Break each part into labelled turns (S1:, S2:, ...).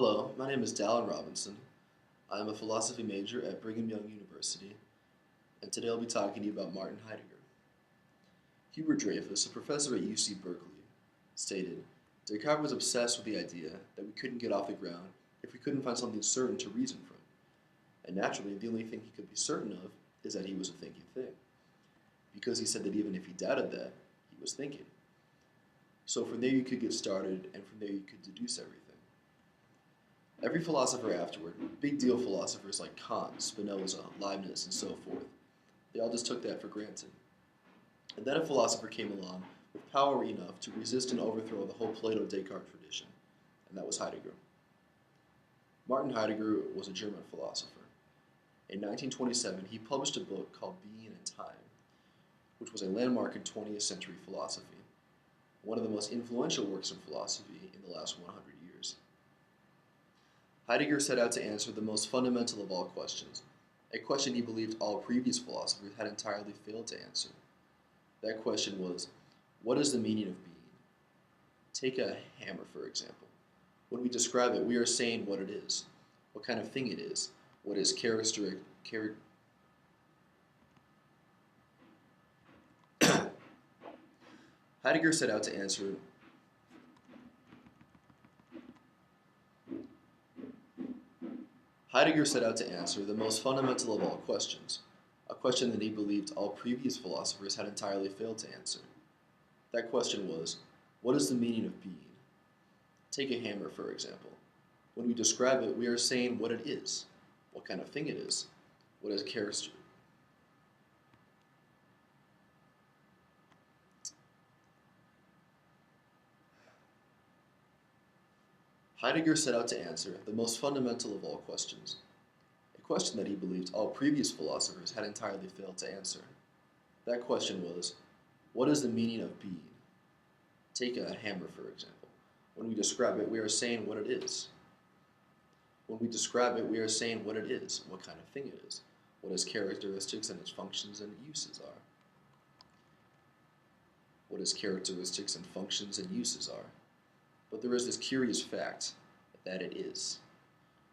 S1: Hello, my name is Dallin Robinson. I am a philosophy major at Brigham Young University, and today I'll be talking to you about Martin Heidegger. Hubert Dreyfus, a professor at UC Berkeley, stated, Descartes was obsessed with the idea that we couldn't get off the ground if we couldn't find something certain to reason from. And naturally, the only thing he could be certain of is that he was a thinking thing, because he said that even if he doubted that, he was thinking. So from there you could get started, and from there you could deduce everything. Every philosopher afterward, big deal philosophers like Kant, Spinoza, Leibniz, and so forth, they all just took that for granted. And then a philosopher came along with power enough to resist and overthrow the whole Plato-Descartes tradition, and that was Heidegger. Martin Heidegger was a German philosopher. In 1927, he published a book called Being and Time, which was a landmark in 20th century philosophy, one of the most influential works in philosophy in the last 100 years. Heidegger set out to answer the most fundamental of all questions, a question he believed all previous philosophers had entirely failed to answer. That question was, what is the meaning of being? Take a hammer, for example. When we describe it, we are saying what it is, what kind of thing it is, what is Heidegger set out to answer the most fundamental of all questions, a question that he believed all previous philosophers had entirely failed to answer. That question was, what is the meaning of being? Take a hammer, for example. When we describe it, we are saying what it is, what kind of thing it is, what is character. Heidegger set out to answer the most fundamental of all questions, a question that he believed all previous philosophers had entirely failed to answer. That question was, what is the meaning of being? Take a hammer, for example. When we describe it, we are saying what it is. When we describe it, we are saying what it is, what kind of thing it is, what its characteristics and its functions and uses are. What its characteristics and functions and uses are. But there is this curious fact that it is.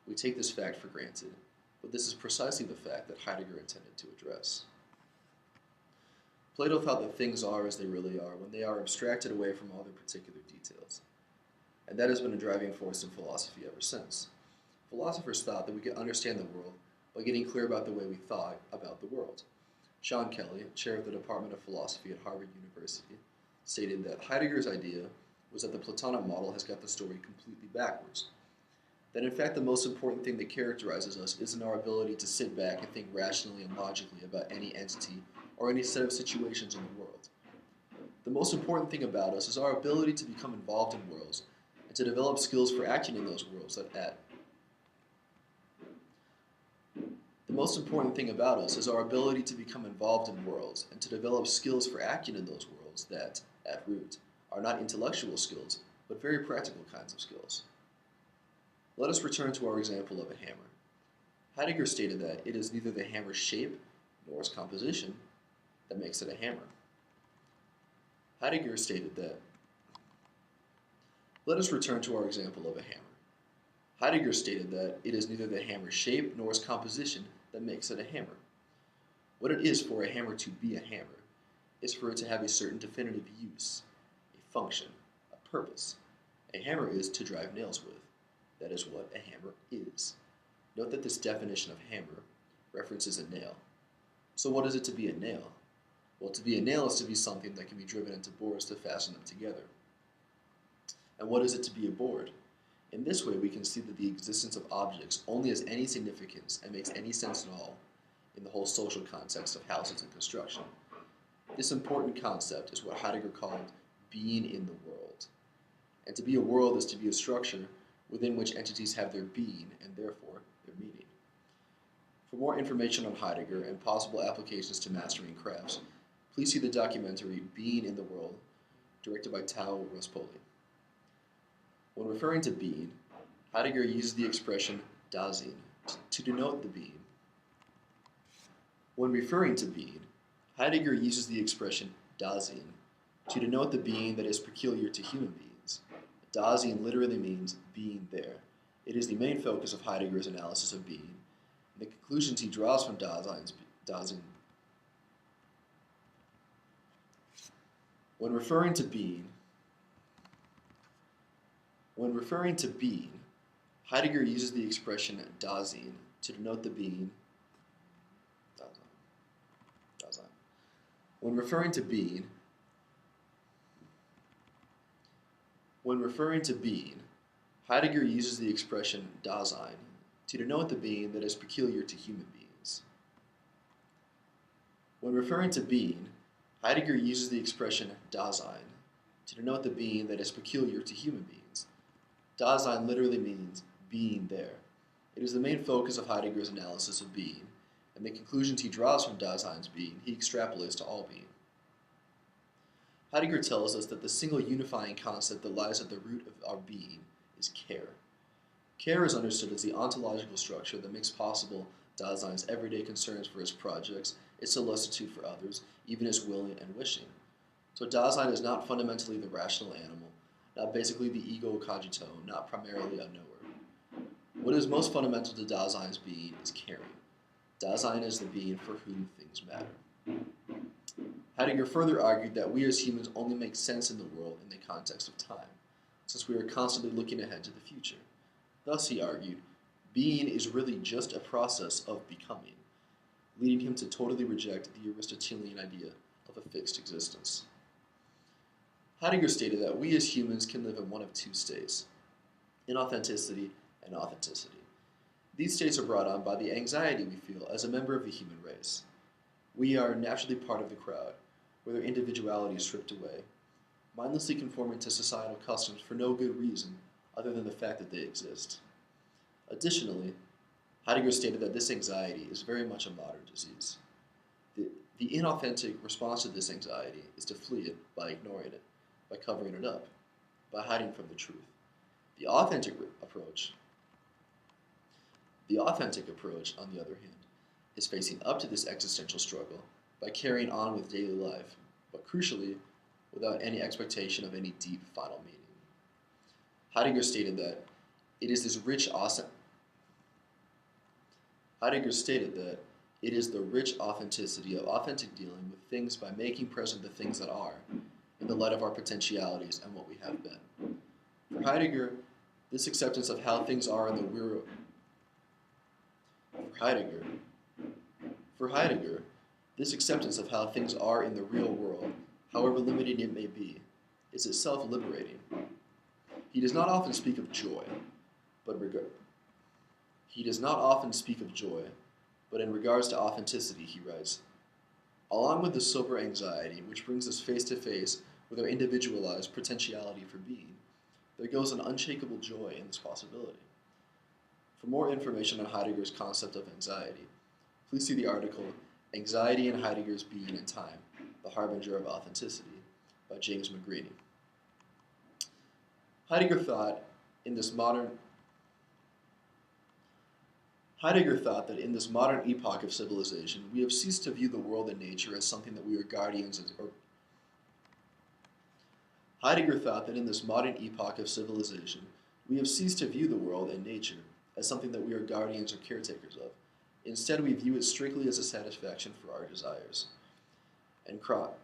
S1: We take this fact for granted, but this is precisely the fact that Heidegger intended to address. Plato thought that things are as they really are when they are abstracted away from all their particular details. And that has been a driving force in philosophy ever since. Philosophers thought that we could understand the world by getting clear about the way we thought about the world. Sean Kelly, chair of the Department of Philosophy at Harvard University, stated that Heidegger's idea was that the Platonic model has got the story completely backwards. That in fact the most important thing that characterizes us isn't our ability to sit back and think rationally and logically about any entity or any set of situations in the world. The most important thing about us is our ability to become involved in worlds and to develop skills for acting in those worlds The most important thing about us is our ability to become involved in worlds and to develop skills for acting in those worlds that, at root, are not intellectual skills, but very practical kinds of skills. Let us return to our example of a hammer. Heidegger stated that it is neither the hammer's shape nor its composition that makes it a hammer. Heidegger stated that. Let us return to our example of a hammer. Heidegger stated that it is neither the hammer's shape nor its composition that makes it a hammer. What it is for a hammer to be a hammer is for it to have a certain definitive use, a function, a purpose. A hammer is to drive nails with. That is what a hammer is. Note that this definition of hammer references a nail. So what is it to be a nail? Well, to be a nail is to be something that can be driven into boards to fasten them together. And what is it to be a board? In this way, we can see that the existence of objects only has any significance and makes any sense at all in the whole social context of houses and construction. This important concept is what Heidegger called being in the world. And to be a world is to be a structure within which entities have their being and therefore their meaning. For more information on Heidegger and possible applications to mastering crafts, please see the documentary Being in the World, directed by Tao Ruspoli. When referring to being, Heidegger uses the expression Dasein to denote the being. When referring to being, Heidegger uses the expression Dasein to denote the being that is peculiar to human beings. Dasein literally means being there, It is the main focus of Heidegger's analysis of being, and the conclusions he draws from Dasein. When referring to being, Heidegger uses the expression Dasein to denote the being. Dasein. When referring to being, Heidegger uses the expression Dasein to denote the being that is peculiar to human beings. When referring to being, Heidegger uses the expression Dasein to denote the being that is peculiar to human beings. Dasein literally means being there. It is the main focus of Heidegger's analysis of being, and the conclusions he draws from Dasein's being he extrapolates to all being. Heidegger tells us that the single unifying concept that lies at the root of our being is care. Care is understood as the ontological structure that makes possible Dasein's everyday concerns for his projects, its solicitude for others, even his willing and wishing. So Dasein is not fundamentally the rational animal, not basically the ego cogito, not primarily a knower. What is most fundamental to Dasein's being is caring. Dasein is the being for whom things matter. Heidegger further argued that we as humans only make sense in the world in the context of time, since we are constantly looking ahead to the future. Thus, he argued, being is really just a process of becoming, leading him to totally reject the Aristotelian idea of a fixed existence. Heidegger stated that we as humans can live in one of two states, inauthenticity and authenticity. These states are brought on by the anxiety we feel as a member of the human race. We are naturally part of the crowd, where their individuality is stripped away, mindlessly conforming to societal customs for no good reason other than the fact that they exist. Additionally, Heidegger stated that this anxiety is very much a modern disease. The inauthentic response to this anxiety is to flee it by ignoring it, by covering it up, by hiding from the truth. The authentic approach, on the other hand, is facing up to this existential struggle by carrying on with daily life, but crucially, without any expectation of any deep final meaning. Heidegger stated that it is the rich authenticity of authentic dealing with things by making present the things that are, in the light of our potentialities and what we have been. For Heidegger, this acceptance of how things are in the real this acceptance of how things are in the real world, however limited it may be, is itself liberating. He does not often speak of joy, but in regards to authenticity, he writes, along with the sober anxiety which brings us face to face with our individualized potentiality for being, there goes an unshakable joy in this possibility. For more information on Heidegger's concept of anxiety, please see the article Anxiety in Heidegger's Being and Time, the Harbinger of Authenticity, by James McGready. Heidegger thought that in this modern epoch of civilization, we have ceased to view the world and nature as something that we are guardians of. Heidegger thought that in this modern epoch of civilization, we have ceased to view the world and nature as something that we are guardians or caretakers of. Instead, we view it strictly as a satisfaction for our desires. In contrast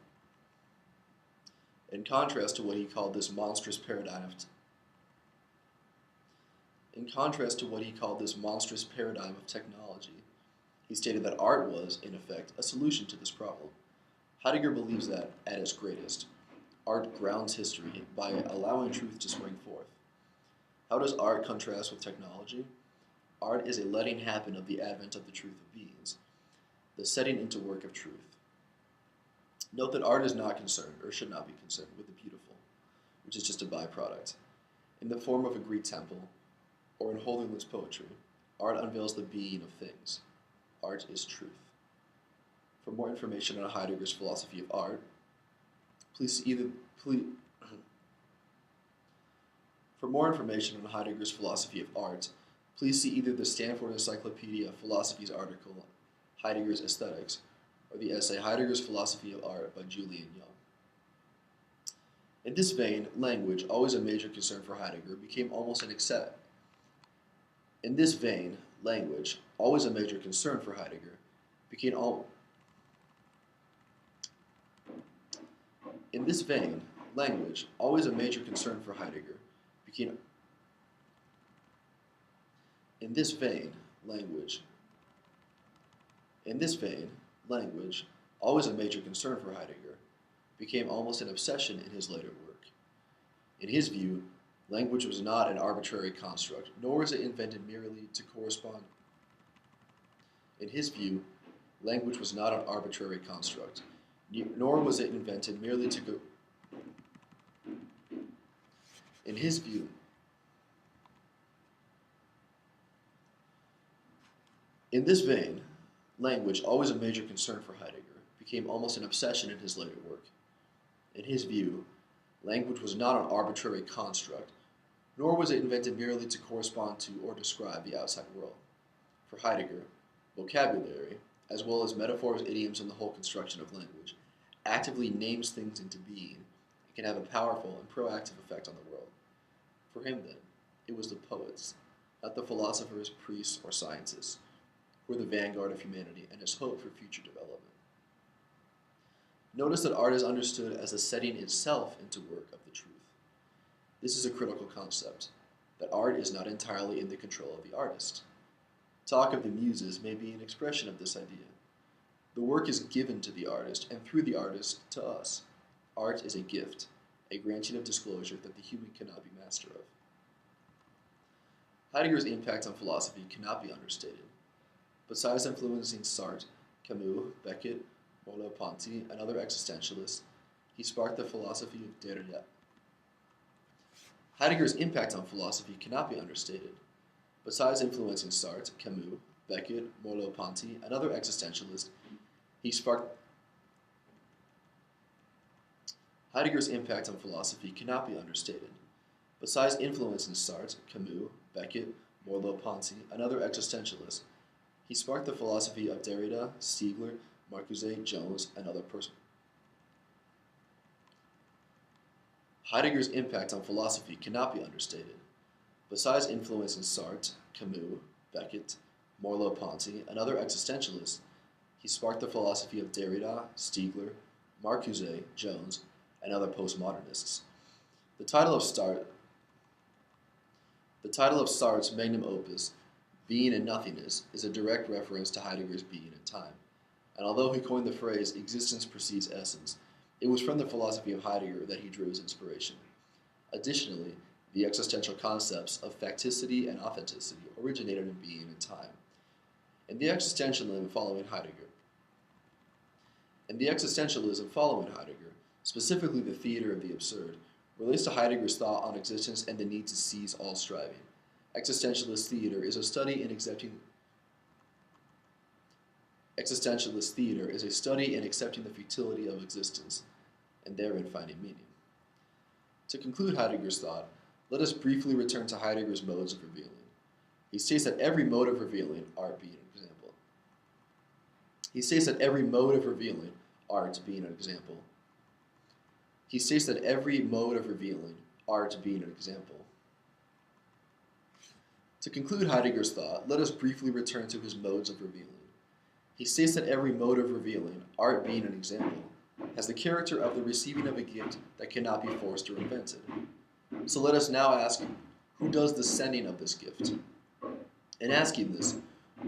S1: to what he called this monstrous paradigm of technology, he stated that art was, in effect, a solution to this problem. Heidegger believes that, at its greatest, art grounds history by allowing truth to spring forth. How does art contrast with technology? Art is a letting happen of the advent of the truth of beings, the setting into work of truth. Note that art is not concerned, or should not be concerned, with the beautiful, which is just a byproduct. In the form of a Greek temple, or in Holy Lyn's poetry, art unveils the being of things. Art is truth. For more information on Heidegger's philosophy of art, please see either the Stanford Encyclopedia of Philosophy's article, Heidegger's Aesthetics, or the essay Heidegger's Philosophy of Art by Julian Young. In this vein, language, always a major concern for Heidegger, became almost an In this vein, language, always a major concern for Heidegger, became all. In this vein, language, always a major concern for Heidegger, became. In this vein, language. In this vein, language, always a major concern for Heidegger, became almost an obsession in his later work. In his view, language was not an arbitrary construct, nor was it invented merely to correspond. In his view, language was not an arbitrary construct, nor was it invented merely to go. In his view, in this vein, language, always a major concern for Heidegger, became almost an obsession in his later work. In his view, language was not an arbitrary construct, nor was it invented merely to correspond to or describe the outside world. For Heidegger, vocabulary, as well as metaphors, idioms, and the whole construction of language, actively names things into being and can have a powerful and proactive effect on the world. For him, then, it was the poets, not the philosophers, priests, or scientists, who were the vanguard of humanity and his hope for future development. Notice that art is understood as a setting itself into work of the truth. This is a critical concept, that art is not entirely in the control of the artist. Talk of the Muses may be an expression of this idea. The work is given to the artist, and through the artist, to us. Art is a gift, a granting of disclosure that the human cannot be master of. Heidegger's impact on philosophy cannot be understated. Besides influencing Sartre, Camus, Beckett, Merleau-Ponty, and other existentialists, he sparked the philosophy of Derrida. Heidegger's impact on philosophy cannot be understated. Besides influencing Sartre, Camus, Beckett, Merleau-Ponty, and other existentialists, he sparked. Heidegger's impact on philosophy cannot be understated. Besides influencing Sartre, Camus, Beckett, Merleau-Ponty, and other existentialists, he sparked the philosophy of Derrida, Stiegler, Marcuse, Jones, and other persons. Heidegger's impact on philosophy cannot be understated. Besides influencing Sartre, Camus, Beckett, Merleau-Ponty, and other existentialists, he sparked the philosophy of Derrida, Stiegler, Marcuse, Jones, and other postmodernists. The title of Sartre's magnum opus, Being and Nothingness, is a direct reference to Heidegger's being and time. And although he coined the phrase existence precedes essence, it was from the philosophy of Heidegger that he drew his inspiration. Additionally, the existential concepts of facticity and authenticity originated in being and time. In the existentialism following Heidegger, specifically the theater of the absurd, relates to Heidegger's thought on existence and the need to seize all striving. Existentialist theater is a study in accepting the futility of existence, and therein finding meaning. To conclude Heidegger's thought, let us briefly return to Heidegger's modes of revealing. He states that every mode of revealing, art being an example. He states that every mode of revealing, art being an example. To conclude Heidegger's thought, let us briefly return to his modes of revealing. He states that every mode of revealing, art being an example, has the character of the receiving of a gift that cannot be forced or invented. So let us now ask, who does the sending of this gift? In asking this,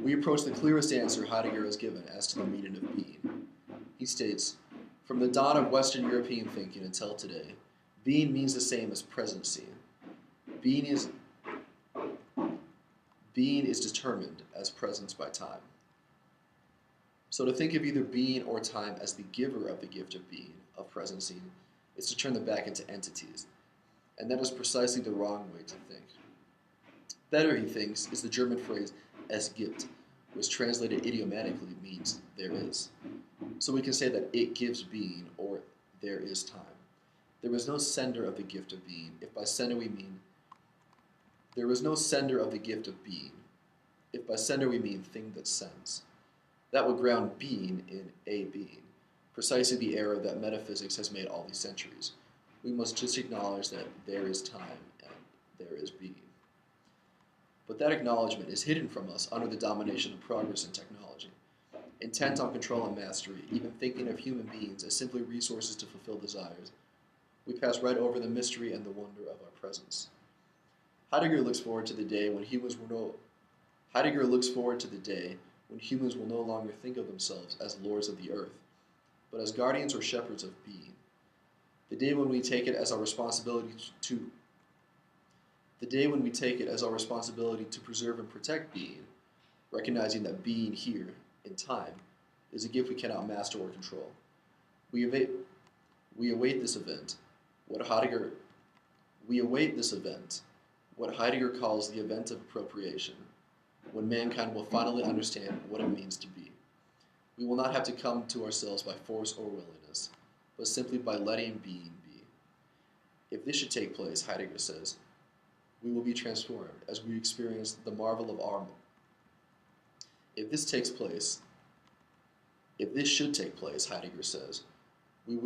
S1: we approach the clearest answer Heidegger has given as to the meaning of being. He states, from the dawn of Western European thinking until today, being means the same as presency. Being is determined as presence by time. So to think of either being or time as the giver of the gift of being, of presency, is to turn them back into entities. And that is precisely the wrong way to think. Better, he thinks, is the German phrase es gibt, which translated idiomatically means there is. So we can say that it gives being, or there is time. There is no sender of the gift of being, if by sender we mean there is no sender of the gift of being, if by sender we mean thing that sends. That would ground being in a being, precisely the error that metaphysics has made all these centuries. We must just acknowledge that there is time and there is being. But that acknowledgement is hidden from us under the domination of progress and technology. Intent on control and mastery, even thinking of human beings as simply resources to fulfill desires, we pass right over the mystery and the wonder of our presence. Heidegger looks forward to the day when humans will no longer think of themselves as lords of the earth, but as guardians or shepherds of being. The day when we take it as our responsibility to preserve and protect being, recognizing that being here, in time, is a gift we cannot master or control. We await this event, what Heidegger calls the event of appropriation, when mankind will finally understand what it means to be. We will not have to come to ourselves by force or willingness, but simply by letting being be. If this should take place, Heidegger says, we will be transformed as we experience the marvel of our. If this should take place, Heidegger says, we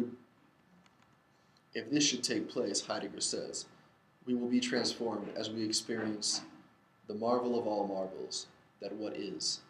S1: will be transformed as we experience the marvel of all marvels, that what is.